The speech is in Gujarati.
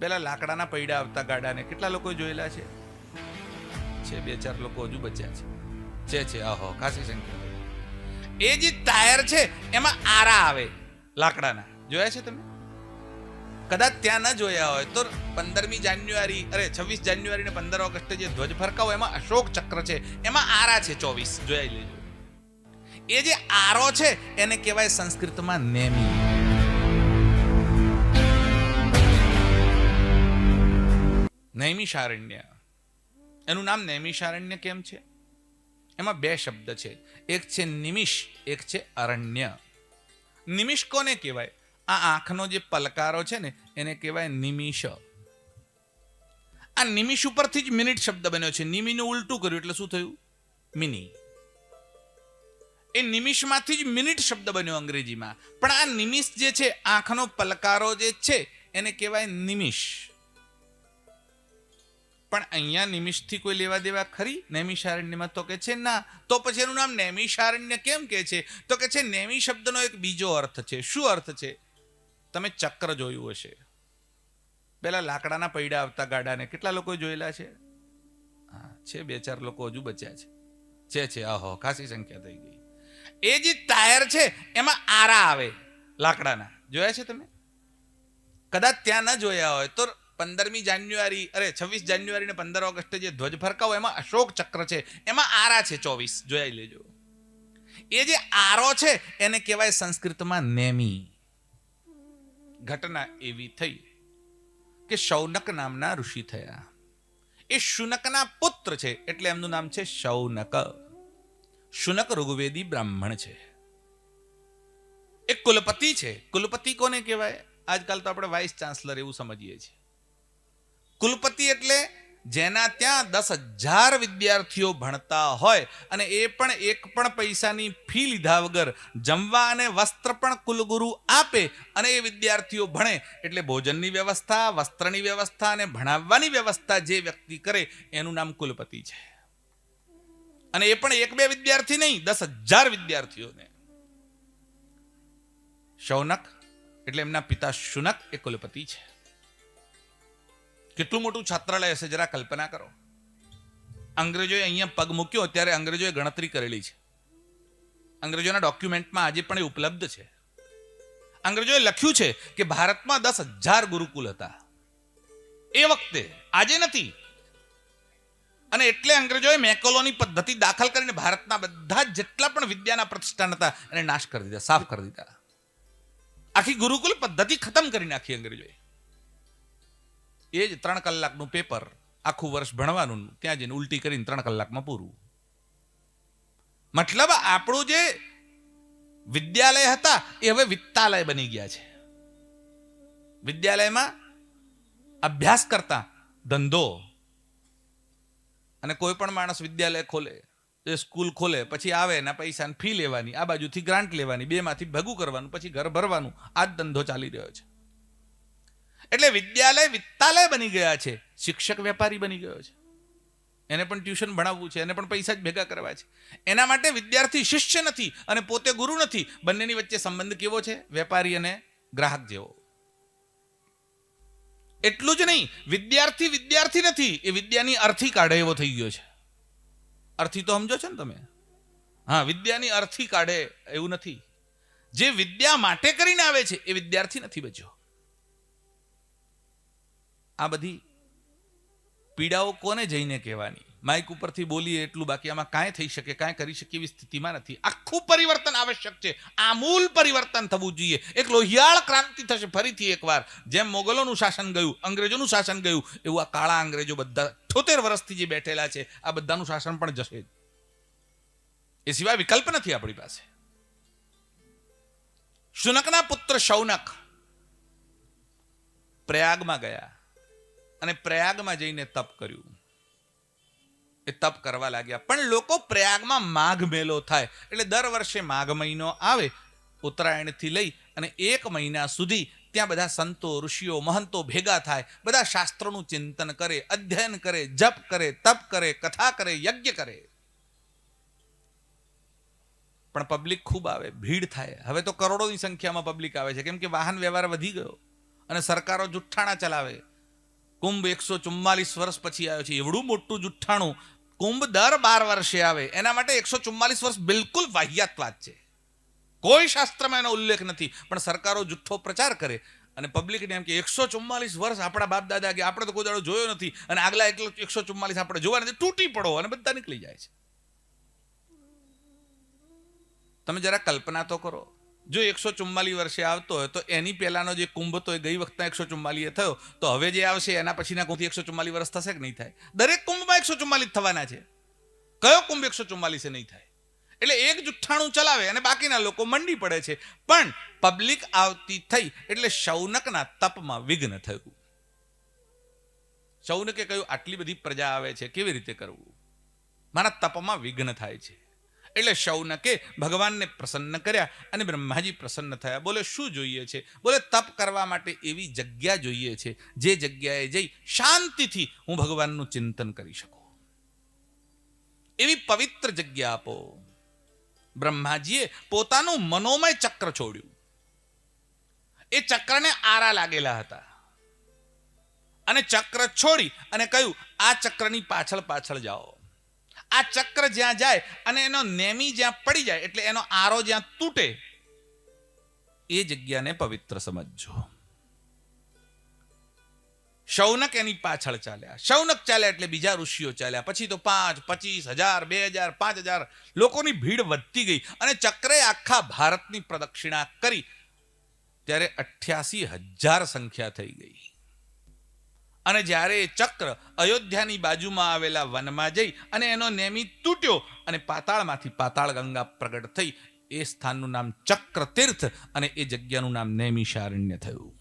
પેલા લાકડાના પૈડા આવતા ગાડાને કેટલા લોકો જોયેલા છે? 2-4 લોકો હજુ બચ્યા છે. આહો ખાસી સંખ્યા. એ જે ટાયર છે એમાં આરા આવે લાકડાના, જોયા છે તમે? કદાચ ત્યાં ન જોયા હોય તો 15મી જાન્યુઆરી 26 જાન્યુઆરી ને 15 ઓગસ્ટે જે ધ્વજ ફરકાવો એમાં અશોક ચક્ર છે, એમાં આરા છે 24, જોઈ લેજો. એ જે આરો છે એને કહેવાય સંસ્કૃતમાં નેમી. નૈમિષારણ્ય, એનું નામ નૈમિષારણ્ય કેમ છે? એમાં 2 શબ્દ છે, એક છે નિમિષ, એક છે અરણ્ય. નિમિષ કોને કહેવાય? આ આંખનો જે પલકારો છે ને એને કહેવાય નિમિષ. આ નિમિષ ઉપરથી જ મિનિટ શબ્દ બન્યો છે. નિમિનું ઉલટું કર્યું એટલે શું થયું? મિની. એ નિમિષમાંથી જ મિનિટ શબ્દ બન્યો અંગ્રેજીમાં. પણ આ નિમિષ જે છે, આંખનો પલકારો જે છે એને કહેવાય નિમિષ. પણ અહીંયા નિમિષથી કોઈ લેવા દેવા ખરી નૈમિષારણ્યમાં? તો કે છે ના. તો પછી એનું નામ નૈમિષારણ્ય કેમ કે છે? તો કે છે નેમિ શબ્દનો એક બીજો અર્થ છે. શું અર્થ છે? તમે ચક્ર જોયું હશે. પેલા લાકડાના પૈડા આવતા ગાડાને કેટલા લોકો જોયેલા છે? હા, છે 2-4 લોકો હજુ બચ્યા છે. આહો ખાસી સંખ્યા થઈ ગઈ. એ જે ટાયર છે એમાં આરા આવે લાકડાના, જોયા છે તમે? કદાચ ત્યાં ન જોયા હોય તો 15મી જાન્યુઆરી 26 જાન્યુઆરી ને 15 ઓગસ્ટે જે ધ્વજ ફરકાવો એમાં અશોક ચક્ર છે, એમાં આરા છે 24, જોઈ લેજો. એ જે આરો છે એને કહેવાય સંસ્કૃતમાં નેમી. ઘટના એવી થઈ કે શૌનક નામના ઋષિ થયા. એ શુનકના પુત્ર છે એટલે એમનું નામ છે શૌનક. શુનક ઋગ્વેદી બ્રાહ્મણ છે. એક કુલપતિ છે. કુલપતિ કોને કહેવાય? આજકાલ તો આપણે વાઇસ ચાન્સલર એવું સમજીએ છીએ. કુલપતિ એટલે જેના ત્યાં 10,000 વિદ્યાર્થીઓ ભણતા હોય અને એ પણ એક પણ પૈસાની ફી લીધા વગર જમવા અને વસ્ત્ર પણ કુલગુરુ આપે અને એ વિદ્યાર્થીઓ ભણે એટલે ભોજનની વ્યવસ્થા, વસ્ત્રની વ્યવસ્થા અને ભણાવવાની વ્યવસ્થા જે વ્યક્તિ કરે એનું નામ કુલપતિ છે. અને એ પણ 1-2 વિદ્યાર્થી નહીં, 10,000 વિદ્યાર્થીઓને. શૌનક એટલે એમના પિતા શુનક એ કુલપતિ છે. કેટલું મોટું છાત્રાલય હશે જરા કલ્પના કરો. અંગ્રેજોએ અહીંયા પગ મૂક્યો ત્યારે અંગ્રેજોએ ગણતરી કરેલી છે. અંગ્રેજોના ડોક્યુમેન્ટમાં આજે પણ એ ઉપલબ્ધ છે. અંગ્રેજોએ લખ્યું છે કે ભારતમાં 10,000 ગુરુકુલ હતા એ વખતે, આજે નથી. અને એટલે અંગ્રેજોએ મેકોલોની પદ્ધતિ દાખલ કરીને ભારતના બધા જેટલા પણ વિદ્યાના પ્રતિષ્ઠાન હતા એને નાશ કરી દીધા, સાફ કરી દીધા. આખી ગુરુકુલ પદ્ધતિ ખતમ કરી નાખી અંગ્રેજોએ. એ જ 3 કલાકનું પેપર, આખું વર્ષ ભણવાનું, ત્યાં જઈને ઉલટી કરીને 3 કલાકમાં પૂરું. મતલબ આપણું જે વિદ્યાલય હતા એ હવે વિત્તાલય બની ગયા છે. વિદ્યાલયમાં અભ્યાસ કરતા ધંધો. અને કોઈ પણ માણસ વિદ્યાલય ખોલે, એ સ્કૂલ ખોલે, પછી આવે એના પૈસાની ફી લેવાની, આ બાજુથી ગ્રાન્ટ લેવાની, 2માંથી ભેગું કરવાનું, પછી ઘર ભરવાનું. આ જ ધંધો ચાલી રહ્યો છે. એટલે વિદ્યાલય વિત્તાલય બની ગયા છે. શિક્ષક વેપારી બની ગયો છે. એને પણ ટ્યુશન ભણાવવું છે, એને પણ પૈસા જ ભેગા કરવા છે. એના માટે વિદ્યાર્થી શિષ્ય નથી અને પોતે ગુરુ નથી. બંનેની વચ્ચે સંબંધ કેવો છે? વેપારી અને ગ્રાહક જેવો. એટલું જ નહીં, વિદ્યાર્થી વિદ્યાર્થી નથી, એ વિદ્યાની અર્થી કાઢે એવો થઈ ગયો છે. અર્થી તો સમજો છો ને તમે? હા, વિદ્યાની અર્થી કાઢે એવું નથી. જે વિદ્યા માટે કરીને આવે છે એ વિદ્યાર્થી નથી બચ્યો. આ બધી પીડાઓ કોને જઈને કહેવાની? માઇક ઉપરથી બોલીએ એટલું, બાકી આમાં કાંઈ થઈ શકે, કાંઈ કરી શકે એવી સ્થિતિમાં નથી. આખું પરિવર્તન આવશ્યક છે. આમૂલ પરિવર્તન થવું જોઈએ. એક લોહિયાળ ક્રાંતિ થશે ફરીથી એકવાર. જેમ મોગલોનું શાસન ગયું, અંગ્રેજોનું શાસન ગયું, એવું આ કાળા અંગ્રેજો બધા 78 વર્ષથી જે બેઠેલા છે આ બધાનું શાસન પણ જશે જ. એ સિવાય વિકલ્પ નથી આપણી પાસે. શુનકના પુત્ર શૌનક પ્રયાગમાં ગયા અને પ્રયાગમાં જઈને તપ કર્યું. એ તપ કરવા લાગ્યા. પણ લોકો પ્રયાગમાં માઘ મેળો થાય એટલે દર વર્ષે માઘ મહિનો આવે, ઉત્તરાયણથી લઈ અને 1 મહિના સુધી ત્યાં બધા સંતો, ઋષિઓ, મહંતો ભેગા થાય, બધા શાસ્ત્રોનું ચિંતન કરે, અધ્યયન કરે, જપ કરે, તપ કરે, કથા કરે, યજ્ઞ કરે. પણ પબ્લિક ખૂબ આવે, ભીડ થાય. હવે તો કરોડોની સંખ્યામાં પબ્લિક આવે છે, કેમ કે વાહન વ્યવહાર વધી ગયો અને સરકારો જુઠ્ઠાણા ચલાવે કુંભ 144 વર્ષ પછી આવ્યો છે. એવડું મોટું જુઠ્ઠાણું કુંભ દર 12 વર્ષે આવે, એના માટે 144 વર્ષ બિલકુલ વાહિયાત વાત છે. કોઈ શાસ્ત્રમાં એનો ઉલ્લેખ નથી, પણ સરકારો જુઠ્ઠો પ્રચાર કરે અને પબ્લિકને એમ કે 144 વર્ષ આપણા બાપ દાદા કે આપણે તો કોઈ દાડો જોયો નથી અને આગલા 144 આપણે જોવા નથી, તૂટી પડો અને બધા નીકળી જાય છે. તમે જરા કલ્પના તો કરો, જો 144 વર્ષે આવતો હોય તો એની પહેલાનો જે કુંભ તો એ ગઈ વખતના 144 થયો, તો હવે જે આવશે એના પછીના કુંભથી 144 વર્ષ થશે કે નહીં થાય? દરેક કુંભમાં 144 થવાના છે. કયો કુંભ 144 નહીં થાય? એટલે એક જુઠ્ઠાણું ચલાવે અને બાકીના લોકો મંડી પડે છે. પણ પબ્લિક આવતી થઈ એટલે શૌનકના તપમાં વિઘ્ન થયું. શૌનકે કહ્યું, આટલી બધી પ્રજા આવે છે, કેવી રીતે કરવું? મારા તપમાં વિઘ્ન થાય છે. એટલે શૌનકે ભગવાનને પ્રસન્ન કર્યા અને બ્રહ્માજી પ્રસન્ન થયા. બોલે, શું જોઈએ છે? બોલે, તપ કરવા માટે એવી જગ્યા જોઈએ છે જે જગ્યાએ જઈ શાંતિથી હું ભગવાનનું ચિંતન કરી શકું. એવી પવિત્ર જગ્યા આપો. બ્રહ્માજીએ પોતાનું મનોમય ચક્ર છોડ્યું. એ ચક્રને આરા લાગેલા હતા અને ચક્ર છોડી અને કહ્યું, આ ચક્રની પાછળ પાછળ જાઓ. આ ચક્ર જ્યાં જાય અને એનો નેમી જ્યાં પડી જાય, એટલે એનો આરો જ્યાં તૂટે, એ જગ્યાને પવિત્ર સમજજો. શૌનક એની પાછળ ચાલ્યા. શૌનક ચાલ્યા એટલે બીજા ઋષિઓ ચાલ્યા. પછી તો 5, 25,000, 2,000, 5,000 લોકોની ભીડ વધતી ગઈ અને ચક્રે આખા ભારતની પ્રદક્ષિણા કરી ત્યારે 88,000 સંખ્યા થઈ ગઈ. અને જ્યારે એ ચક્ર અયોધ્યાની બાજુમાં આવેલા વનમાં જઈ અને એનો નેમી તૂટ્યો અને પાતાળમાંથી પાતાળ ગંગા પ્રગટ થઈ, એ સ્થાનનું નામ ચક્ર તીર્થ અને એ જગ્યાનું નામ નૈમિષારણ્ય થયું.